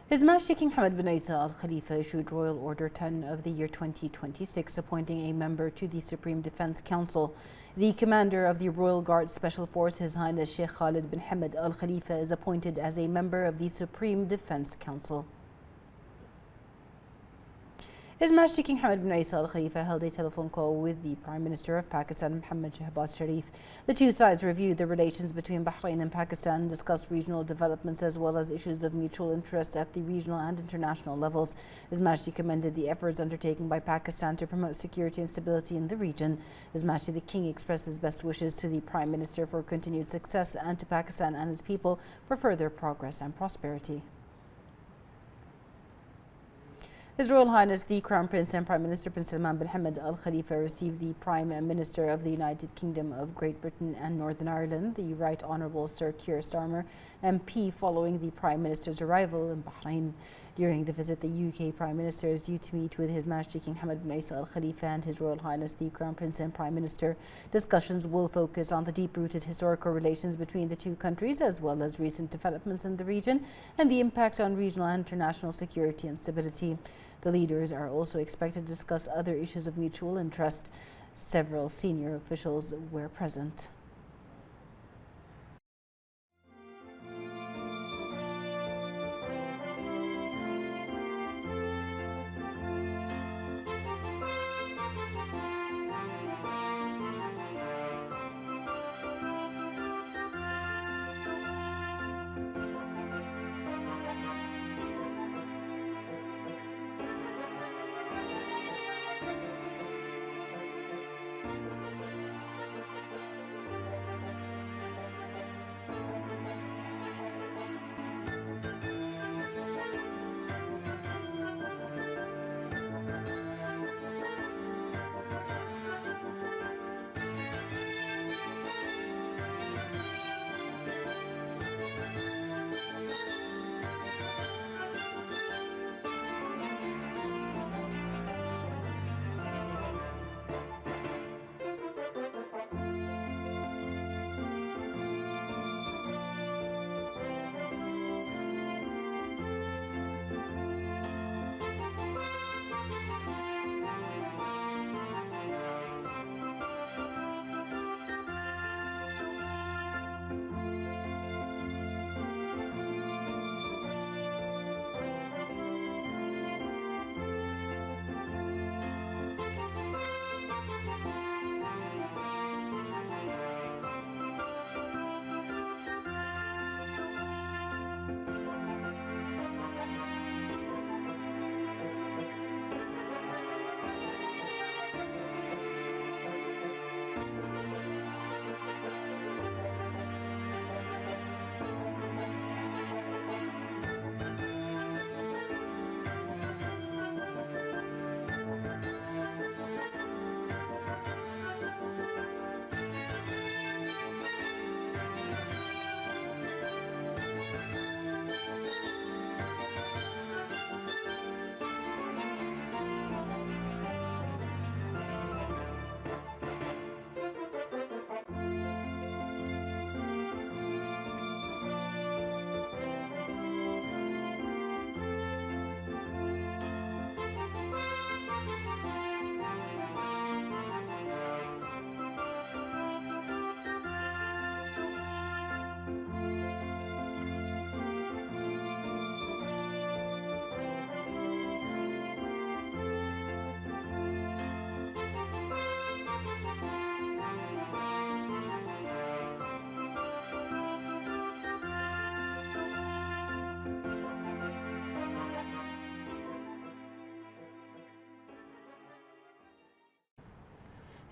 His Majesty King Hamad bin Isa Al Khalifa issued Royal Order 10 of the year 2026, appointing a member to the Supreme Defence Council. The commander of the Royal Guard Special Force, His Highness Sheikh Khalid bin Hamad Al Khalifa, is appointed as a member of the Supreme Defence Council. His Majesty King Hamad bin Isa Al Khalifa held a telephone call with the Prime Minister of Pakistan, Mohammad Shahbaz Sharif. The two sides reviewed the relations between Bahrain and Pakistan and discussed regional developments as well as issues of mutual interest at the regional and international levels. His Majesty commended the efforts undertaken by Pakistan to promote security and stability in the region. His Majesty the King expressed his best wishes to the Prime Minister for continued success and to Pakistan and his people for further progress and prosperity. His Royal Highness the Crown Prince and Prime Minister Prince Salman bin Hamad Al Khalifa received the Prime Minister of the United Kingdom of Great Britain and Northern Ireland, the Right Honourable Sir Keir Starmer, MP, following the Prime Minister's arrival in Bahrain. During the visit, the UK Prime Minister is due to meet with His Majesty King Hamad bin Isa Al Khalifa and His Royal Highness the Crown Prince and Prime Minister. Discussions will focus on the deep-rooted historical relations between the two countries, as well as recent developments in the region and the impact on regional and international security and stability. The leaders are also expected to discuss other issues of mutual interest. Several senior officials were present.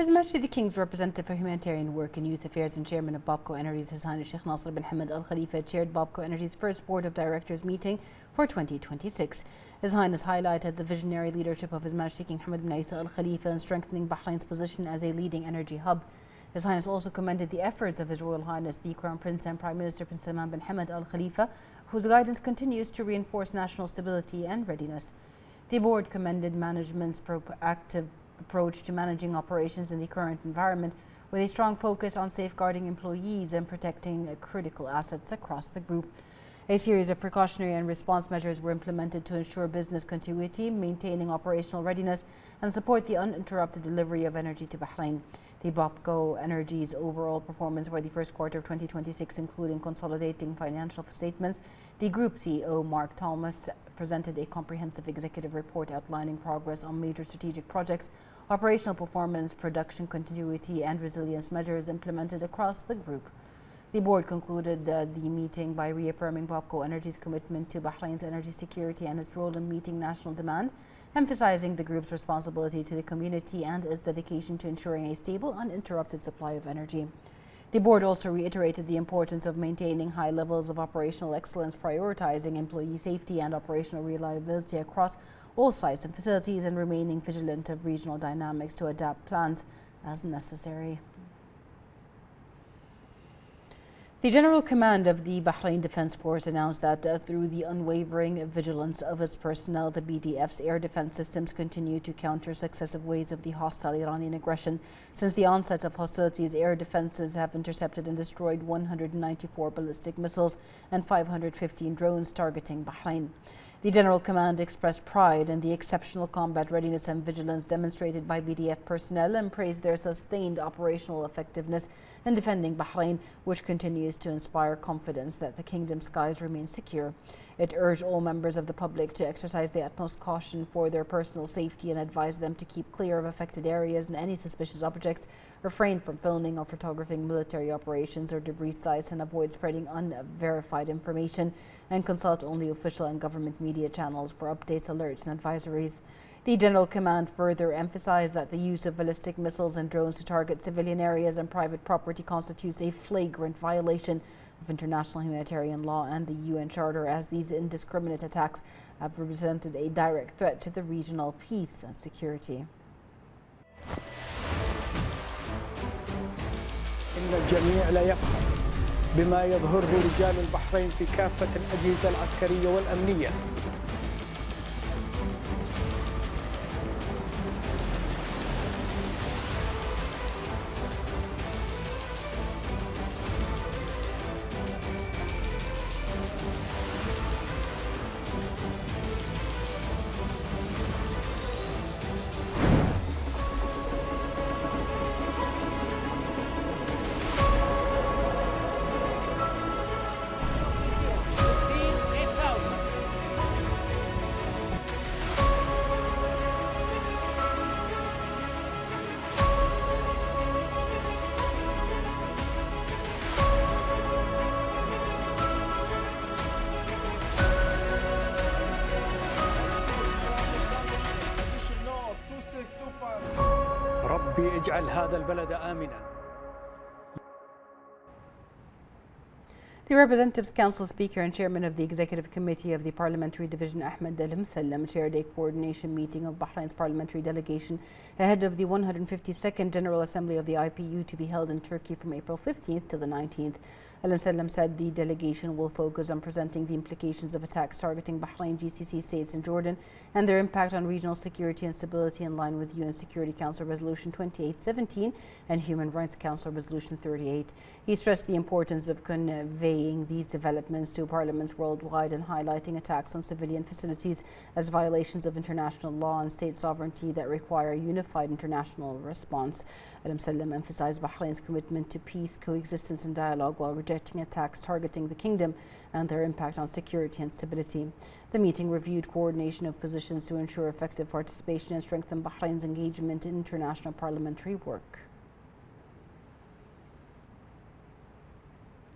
His Majesty the King's Representative for Humanitarian Work and Youth Affairs and Chairman of Bobco Energies, His Highness Sheikh Nasser bin Hamad Al Khalifa, chaired Bobco Energies' first Board of Directors meeting for 2026. His Highness highlighted the visionary leadership of His Majesty King Hamad bin Isa Al Khalifa in strengthening Bahrain's position as a leading energy hub. His Highness also commended the efforts of His Royal Highness the Crown Prince and Prime Minister Prince Salman bin Hamad Al Khalifa, whose guidance continues to reinforce national stability and readiness. The board commended management's proactive approach to managing operations in the current environment, with a strong focus on safeguarding employees and protecting critical assets across the group. A series of precautionary and response measures were implemented to ensure business continuity, maintaining operational readiness, and support the uninterrupted delivery of energy to Bahrain. The BOPCO Energy's overall performance for the first quarter of 2026, including consolidating financial statements, the Group CEO, Mark Thomas, presented a comprehensive executive report outlining progress on major strategic projects, operational performance, production continuity, and resilience measures implemented across the group. The board concluded the meeting by reaffirming BOPCO Energy's commitment to Bahrain's energy security and its role in meeting national demand, emphasizing the group's responsibility to the community and its dedication to ensuring a stable, uninterrupted supply of energy. The board also reiterated the importance of maintaining high levels of operational excellence, prioritizing employee safety and operational reliability across all sites and facilities, and remaining vigilant of regional dynamics to adapt plans as necessary. The General Command of the Bahrain Defense Force announced that through the unwavering vigilance of its personnel, the BDF's air defense systems continue to counter successive waves of the hostile Iranian aggression. Since the onset of hostilities, air defenses have intercepted and destroyed 194 ballistic missiles and 515 drones targeting Bahrain. The General Command expressed pride in the exceptional combat readiness and vigilance demonstrated by BDF personnel and praised their sustained operational effectiveness in defending Bahrain, which continues to inspire confidence that the kingdom's skies remain secure. It urged all members of the public to exercise the utmost caution for their personal safety and advised them to keep clear of affected areas and any suspicious objects, refrain from filming or photographing military operations or debris sites, and avoid spreading unverified information, and consult only official and government media channels for updates, alerts, and advisories. The General Command further emphasized that the use of ballistic missiles and drones to target civilian areas and private property constitutes a flagrant violation of international humanitarian law and the UN Charter, as these indiscriminate attacks have represented a direct threat to the regional peace and security. إن الجميع لا يفخر بما يظهره رجال البحرين في كافة الأجهزة العسكرية والأمنية. ربي اجعل هذا البلد آمنا. The Representatives Council Speaker and Chairman of the Executive Committee of the Parliamentary Division, Ahmed Al-Musallam, chaired a coordination meeting of Bahrain's parliamentary delegation ahead of the 152nd General Assembly of the IPU to be held in Turkey from April 15th to the 19th. Al-Musallam said the delegation will focus on presenting the implications of attacks targeting Bahrain, GCC states and Jordan and their impact on regional security and stability in line with UN Security Council Resolution 2817 and Human Rights Council Resolution 38. He stressed the importance of conveying these developments to parliaments worldwide and highlighting attacks on civilian facilities as violations of international law and state sovereignty that require a unified international response. Al-Musallam emphasized Bahrain's commitment to peace, coexistence and dialogue while rejecting attacks targeting the kingdom and their impact on security and stability. The meeting reviewed coordination of positions to ensure effective participation and strengthen Bahrain's engagement in international parliamentary work.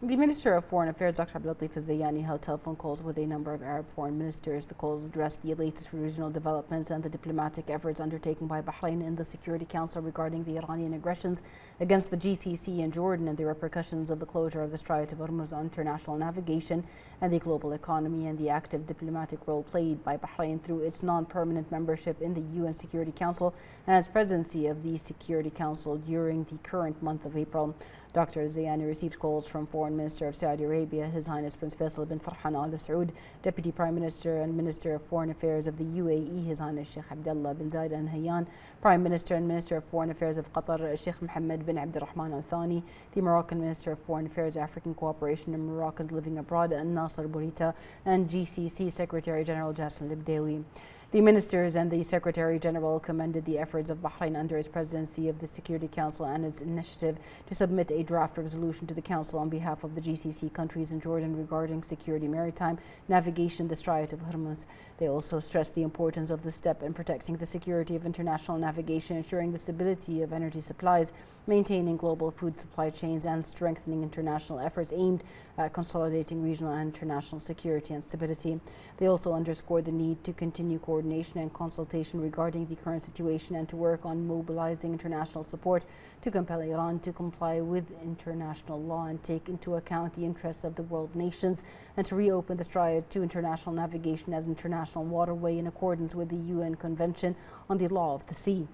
The Minister of Foreign Affairs, Dr. Abdulatif Al-Zayani, held telephone calls with a number of Arab foreign ministers. The calls addressed the latest regional developments and the diplomatic efforts undertaken by Bahrain in the Security Council regarding the Iranian aggressions against the GCC and Jordan and the repercussions of the closure of the Strait of Hormuz on international navigation and the global economy, and the active diplomatic role played by Bahrain through its non-permanent membership in the UN Security Council and its presidency of the Security Council during the current month of April. Dr. Zayani received calls from Foreign Minister of Saudi Arabia, His Highness Prince Faisal bin Farhan Al Saud, Deputy Prime Minister and Minister of Foreign Affairs of the UAE, His Highness Sheikh Abdullah bin Zayed Al Nahyan, Prime Minister and Minister of Foreign Affairs of Qatar, Sheikh Mohammed bin Abdurrahman Al Thani, the Moroccan Minister of Foreign Affairs, African Cooperation and Moroccans living abroad, Nasser Bourita, and GCC Secretary General Jassim Libdawi. The ministers and the Secretary General commended the efforts of Bahrain under its presidency of the Security Council and its initiative to submit a draft resolution to the Council on behalf of the GCC countries in Jordan regarding security, maritime navigation, the Strait of Hormuz. They also stressed the importance of the step in protecting the security of international navigation, ensuring the stability of energy supplies, maintaining global food supply chains, and strengthening international efforts aimed at consolidating regional and international security and stability. They also underscored the need to continue coordination and consultation regarding the current situation and to work on mobilizing international support to compel Iran to comply with international law and take into account the interests of the world nations, and to reopen the Strait to international navigation as an international waterway in accordance with the UN Convention on the Law of the Sea.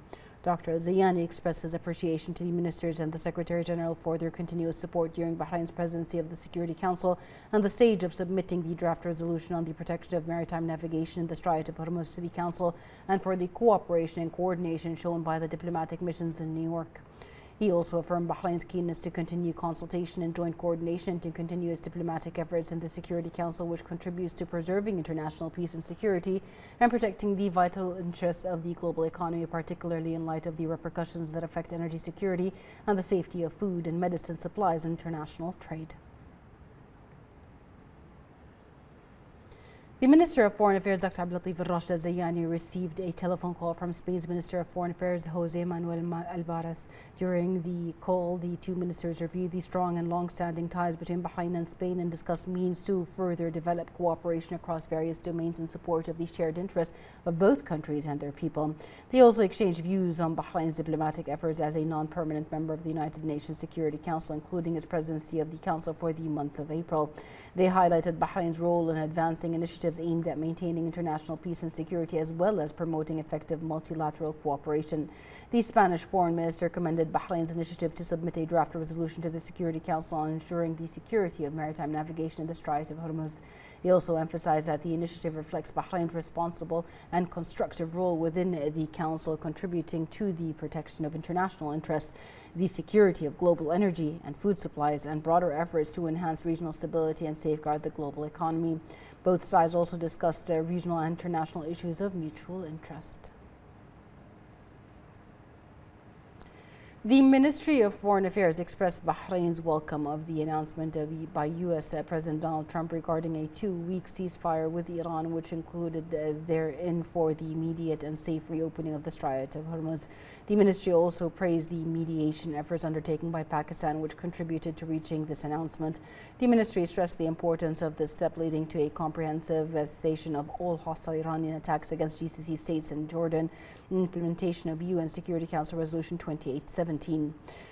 Dr. Zayani expressed his appreciation to the ministers and the Secretary General for their continuous support during Bahrain's presidency of the Security Council and the stage of submitting the draft resolution on the protection of maritime navigation in the Strait of Hormuz to the Council, and for the cooperation and coordination shown by the diplomatic missions in New York. He also affirmed Bahrain's keenness to continue consultation and joint coordination and to continue its diplomatic efforts in the Security Council, which contributes to preserving international peace and security and protecting the vital interests of the global economy, particularly in light of the repercussions that affect energy security and the safety of food and medicine supplies and international trade. The Minister of Foreign Affairs, Dr. Abdulatif Al-Rashid Zayani, received a telephone call from Spain's Minister of Foreign Affairs, Jose Manuel Albaraz. During the call, the two ministers reviewed the strong and long-standing ties between Bahrain and Spain and discussed means to further develop cooperation across various domains in support of the shared interests of both countries and their people. They also exchanged views on Bahrain's diplomatic efforts as a non-permanent member of the United Nations Security Council, including its presidency of the Council for the month of April. They highlighted Bahrain's role in advancing initiatives aimed at maintaining international peace and security, as well as promoting effective multilateral cooperation. The Spanish Foreign Minister commended Bahrain's initiative to submit a draft resolution to the Security Council on ensuring the security of maritime navigation in the Strait of Hormuz. He also emphasized that the initiative reflects Bahrain's responsible and constructive role within the Council, contributing to the protection of international interests, the security of global energy and food supplies, and broader efforts to enhance regional stability and safeguard the global economy. Both sides also discussed regional and international issues of mutual interest. The Ministry of Foreign Affairs expressed Bahrain's welcome of the announcement by U.S. President Donald Trump regarding a 2-week ceasefire with Iran, which included therein for the immediate and safe reopening of the Strait of Hormuz. The ministry also praised the mediation efforts undertaken by Pakistan, which contributed to reaching this announcement. The ministry stressed the importance of this step, leading to a comprehensive cessation of all hostile Iranian attacks against GCC states and Jordan, and implementation of UN Security Council Resolution 2817.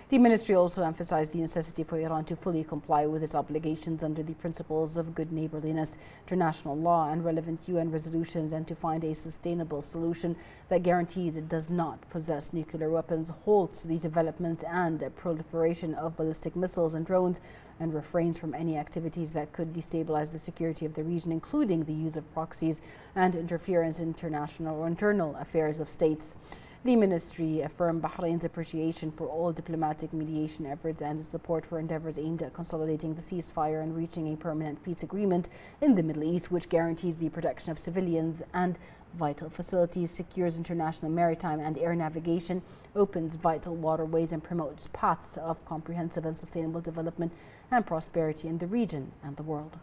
The ministry also emphasized the necessity for Iran to fully comply with its obligations under the principles of good neighborliness, international law, and relevant UN resolutions, and to find a sustainable solution that guarantees it does not possess nuclear weapons, halts the development and proliferation of ballistic missiles and drones, and refrains from any activities that could destabilize the security of the region, including the use of proxies and interference in international or internal affairs of states. The ministry affirmed Bahrain's appreciation for all diplomatic mediation efforts and its support for endeavors aimed at consolidating the ceasefire and reaching a permanent peace agreement in the Middle East, which guarantees the protection of civilians and vital facilities, secures international maritime and air navigation, opens vital waterways, and promotes paths of comprehensive and sustainable development and prosperity in the region and the world.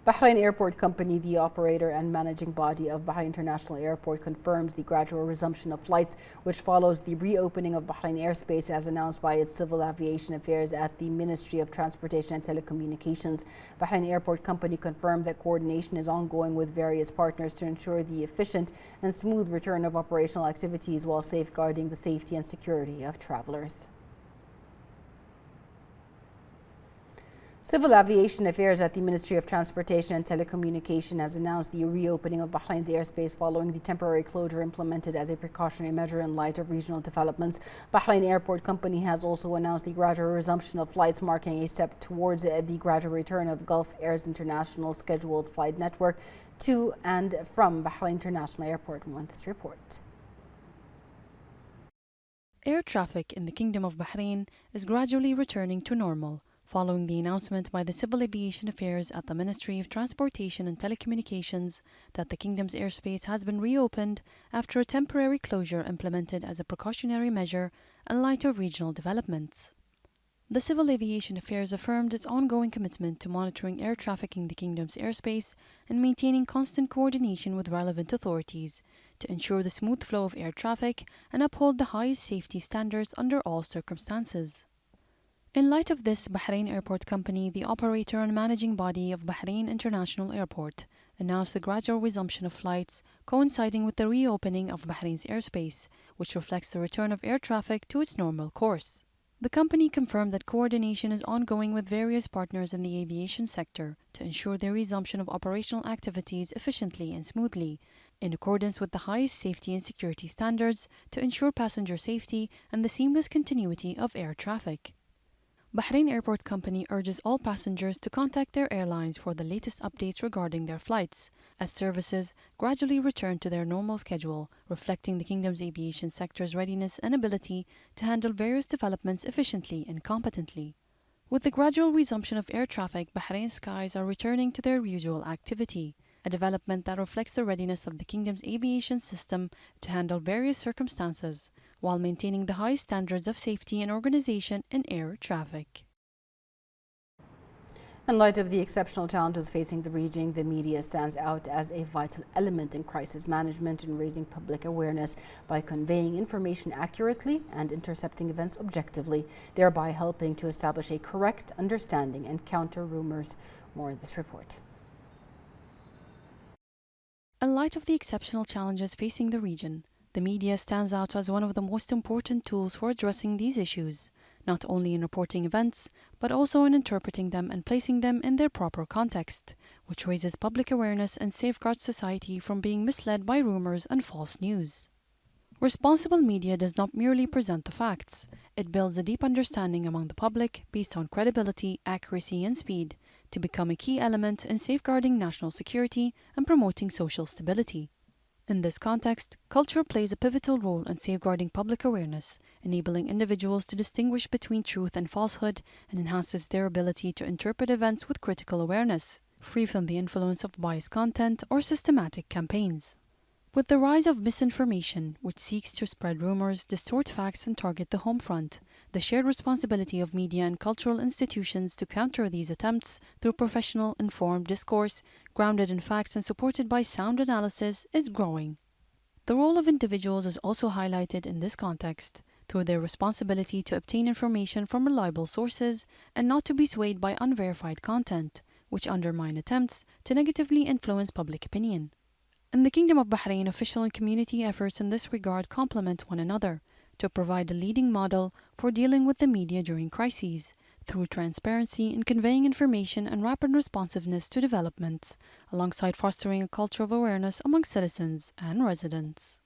Bahrain Airport Company, the operator and managing body of Bahrain International Airport, confirms the gradual resumption of flights, which follows the reopening of Bahrain airspace as announced by its Civil Aviation Affairs at the Ministry of Transportation and Telecommunications. Bahrain Airport Company confirmed that coordination is ongoing with various partners to ensure the efficient and smooth return of operational activities while safeguarding the safety and security of travelers. Civil Aviation Affairs at the Ministry of Transportation and Telecommunication has announced the reopening of Bahrain's airspace following the temporary closure implemented as a precautionary measure in light of regional developments. Bahrain Airport Company has also announced the gradual resumption of flights, marking a step towards the gradual return of Gulf Air's international scheduled flight network to and from Bahrain International Airport. We want this report. Air traffic in the Kingdom of Bahrain is gradually returning to normal, following the announcement by the Civil Aviation Affairs at the Ministry of Transportation and Telecommunications that the Kingdom's airspace has been reopened after a temporary closure implemented as a precautionary measure in light of regional developments. The Civil Aviation Affairs affirmed its ongoing commitment to monitoring air traffic in the Kingdom's airspace and maintaining constant coordination with relevant authorities to ensure the smooth flow of air traffic and uphold the highest safety standards under all circumstances. In light of this, Bahrain Airport Company, the operator and managing body of Bahrain International Airport, announced the gradual resumption of flights coinciding with the reopening of Bahrain's airspace, which reflects the return of air traffic to its normal course. The company confirmed that coordination is ongoing with various partners in the aviation sector to ensure the resumption of operational activities efficiently and smoothly, in accordance with the highest safety and security standards to ensure passenger safety and the seamless continuity of air traffic. Bahrain Airport Company urges all passengers to contact their airlines for the latest updates regarding their flights, as services gradually return to their normal schedule, reflecting the Kingdom's aviation sector's readiness and ability to handle various developments efficiently and competently. With the gradual resumption of air traffic, Bahrain skies are returning to their usual activity, a development that reflects the readiness of the Kingdom's aviation system to handle various circumstances, while maintaining the highest standards of safety and organization in air traffic. In light of the exceptional challenges facing the region, the media stands out as a vital element in crisis management and raising public awareness by conveying information accurately and intercepting events objectively, thereby helping to establish a correct understanding and counter rumors. More in this report. In light of the exceptional challenges facing the region, the media stands out as one of the most important tools for addressing these issues, not only in reporting events, but also in interpreting them and placing them in their proper context, which raises public awareness and safeguards society from being misled by rumors and false news. Responsible media does not merely present the facts, it builds a deep understanding among the public based on credibility, accuracy, and speed to become a key element in safeguarding national security and promoting social stability. In this context, culture plays a pivotal role in safeguarding public awareness, enabling individuals to distinguish between truth and falsehood, and enhances their ability to interpret events with critical awareness, free from the influence of biased content or systematic campaigns. With the rise of misinformation, which seeks to spread rumors, distort facts, and target the home front, the shared responsibility of media and cultural institutions to counter these attempts through professional, informed discourse, grounded in facts and supported by sound analysis, is growing. The role of individuals is also highlighted in this context, through their responsibility to obtain information from reliable sources and not to be swayed by unverified content, which undermine attempts to negatively influence public opinion. In the Kingdom of Bahrain, official and community efforts in this regard complement one another to provide a leading model for dealing with the media during crises, through transparency in conveying information and rapid responsiveness to developments, alongside fostering a culture of awareness among citizens and residents.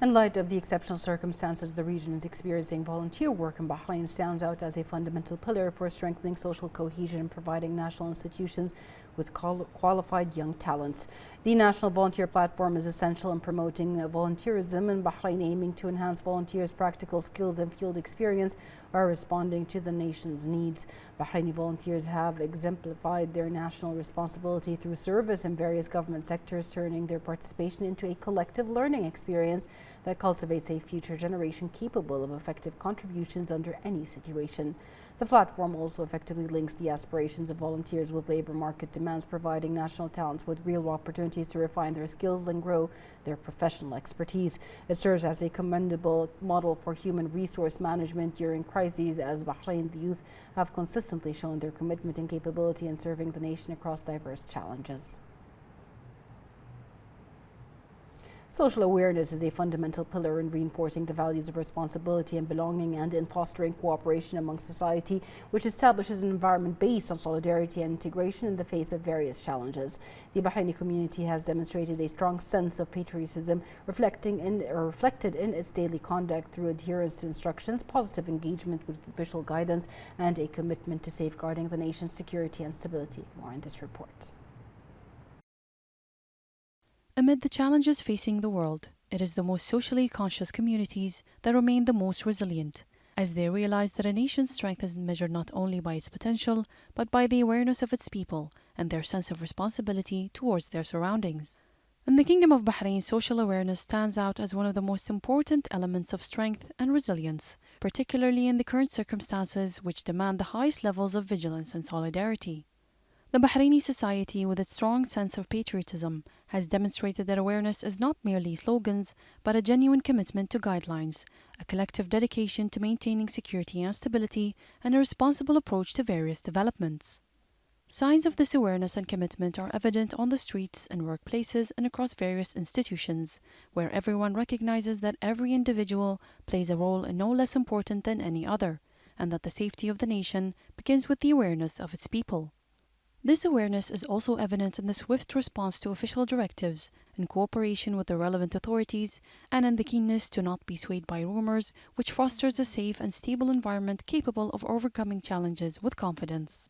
In light of the exceptional circumstances the region is experiencing, volunteer work in Bahrain stands out as a fundamental pillar for strengthening social cohesion and providing national institutions with qualified young talents. The National Volunteer Platform is essential in promoting volunteerism in Bahrain, aiming to enhance volunteers' practical skills and field experience while responding to the nation's needs. Bahraini volunteers have exemplified their national responsibility through service in various government sectors, turning their participation into a collective learning experience that cultivates a future generation capable of effective contributions under any situation. The platform also effectively links the aspirations of volunteers with labor market demands, providing national talents with real opportunities to refine their skills and grow their professional expertise. It serves as a commendable model for human resource management during crises, as Bahrain youth have consistently shown their commitment and capability in serving the nation across diverse challenges. Social awareness is a fundamental pillar in reinforcing the values of responsibility and belonging and in fostering cooperation among society, which establishes an environment based on solidarity and integration in the face of various challenges. The Bahraini community has demonstrated a strong sense of patriotism, reflected in its daily conduct through adherence to instructions, positive engagement with official guidance, and a commitment to safeguarding the nation's security and stability. More in this report. Amid the challenges facing the world, it is the most socially conscious communities that remain the most resilient, as they realize that a nation's strength is measured not only by its potential, but by the awareness of its people and their sense of responsibility towards their surroundings. In the Kingdom of Bahrain, social awareness stands out as one of the most important elements of strength and resilience, particularly in the current circumstances which demand the highest levels of vigilance and solidarity. The Bahraini society, with its strong sense of patriotism, has demonstrated that awareness is not merely slogans, but a genuine commitment to guidelines, a collective dedication to maintaining security and stability, and a responsible approach to various developments. Signs of this awareness and commitment are evident on the streets and workplaces and across various institutions, where everyone recognizes that every individual plays a role no less important than any other, and that the safety of the nation begins with the awareness of its people. This awareness is also evident in the swift response to official directives, in cooperation with the relevant authorities, and in the keenness to not be swayed by rumors, which fosters a safe and stable environment capable of overcoming challenges with confidence.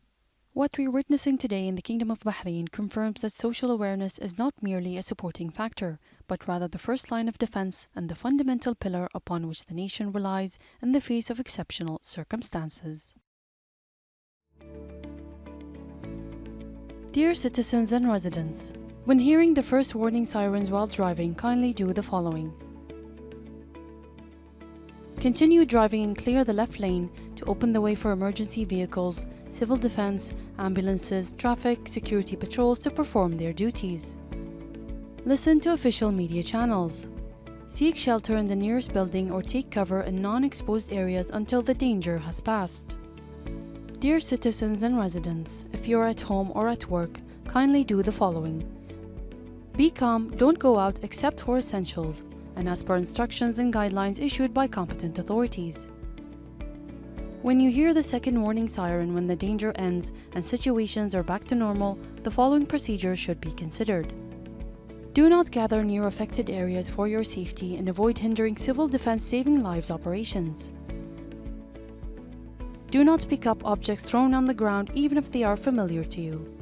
What we're witnessing today in the Kingdom of Bahrain confirms that social awareness is not merely a supporting factor, but rather the first line of defense and the fundamental pillar upon which the nation relies in the face of exceptional circumstances. Dear citizens and residents, when hearing the first warning sirens while driving, kindly do the following. Continue driving and clear the left lane to open the way for emergency vehicles, civil defense, ambulances, traffic, security patrols to perform their duties. Listen to official media channels. Seek shelter in the nearest building or take cover in non-exposed areas until the danger has passed. Dear citizens and residents, if you're at home or at work, kindly do the following. Be calm, don't go out except for essentials, and as per instructions and guidelines issued by competent authorities. When you hear the second warning siren when the danger ends and situations are back to normal, the following procedures should be considered. Do not gather near affected areas for your safety and avoid hindering civil defense saving lives operations. Do not pick up objects thrown on the ground even if they are familiar to you.